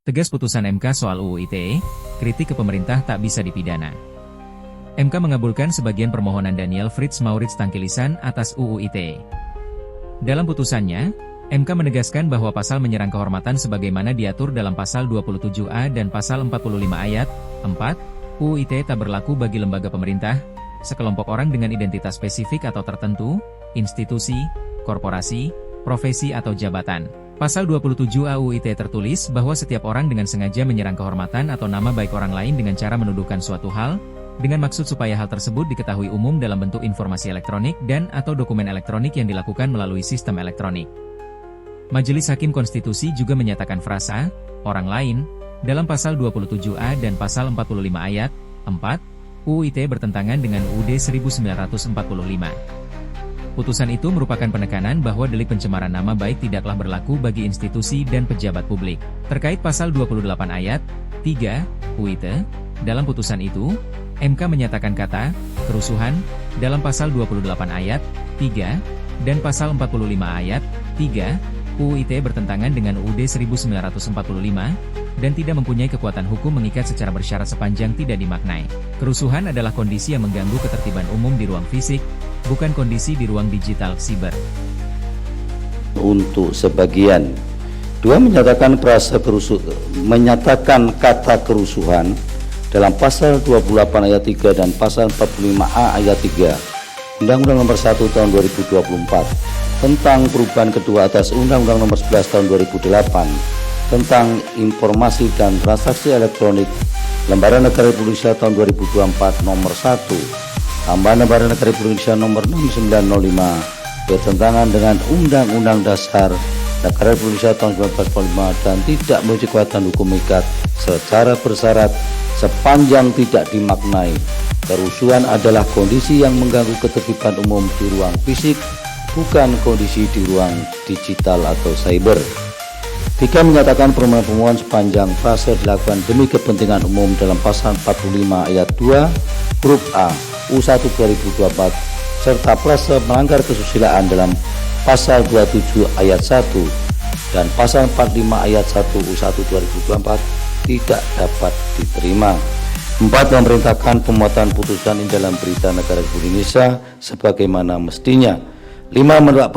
Tegas putusan MK soal UU ITE, kritik ke pemerintah tak bisa dipidana. MK mengabulkan sebagian permohonan Daniel Fritz Maurits Tangkilisan atas UU ITE. Dalam putusannya, MK menegaskan bahwa pasal menyerang kehormatan sebagaimana diatur dalam pasal 27A dan pasal 45 ayat 4, UU ITE tak berlaku bagi lembaga pemerintah, sekelompok orang dengan identitas spesifik atau tertentu, institusi, korporasi, profesi atau jabatan. Pasal 27 UU ITE tertulis bahwa setiap orang dengan sengaja menyerang kehormatan atau nama baik orang lain dengan cara menuduhkan suatu hal, dengan maksud supaya hal tersebut diketahui umum dalam bentuk informasi elektronik dan atau dokumen elektronik yang dilakukan melalui sistem elektronik. Majelis Hakim Konstitusi juga menyatakan frasa, orang lain, dalam pasal 27A dan pasal 45 ayat 4, UU ITE bertentangan dengan UUD 1945. Putusan itu merupakan penekanan bahwa delik pencemaran nama baik tidaklah berlaku bagi institusi dan pejabat publik. Terkait pasal 28 ayat 3 UU ITE, dalam putusan itu, MK menyatakan kata kerusuhan dalam pasal 28 ayat 3 dan pasal 45 ayat 3 UU ITE bertentangan dengan UUD 1945 dan tidak mempunyai kekuatan hukum mengikat secara bersyarat sepanjang tidak dimaknai. Kerusuhan adalah kondisi yang mengganggu ketertiban umum di ruang fisik, bukan kondisi di ruang digital siber. Untuk sebagian, dua menyatakan kata kerusuhan dalam pasal 28 ayat 3 dan pasal 45A ayat 3 Undang-Undang Nomor 1 Tahun 2024 tentang perubahan kedua atas Undang-Undang Nomor 11 Tahun 2008 tentang informasi dan transaksi elektronik Lembaran Negara Republik Indonesia tahun 2024 Nomor 1 Tambahan Lembaran Negara Republik Indonesia Nomor 6905 bertentangan dengan Undang-Undang Dasar Negara Republik Indonesia tahun 1945 dan tidak memiliki kekuatan hukum mengikat secara bersyarat sepanjang tidak dimaknai. Kerusuhan adalah kondisi yang mengganggu ketertiban umum di ruang fisik, bukan kondisi di ruang digital atau cyber. 3 menyatakan permohonan sepanjang frase dilakukan demi kepentingan umum dalam pasal 45 ayat 2 huruf A UU 1 2024 serta frase melanggar kesusilaan dalam pasal 27 ayat 1 dan pasal 45 ayat 1 UU 1 2024 tidak dapat diterima. 4 memerintahkan pemuatan putusan ini dalam berita negara Republik Indonesia sebagaimana mestinya. 5 menolak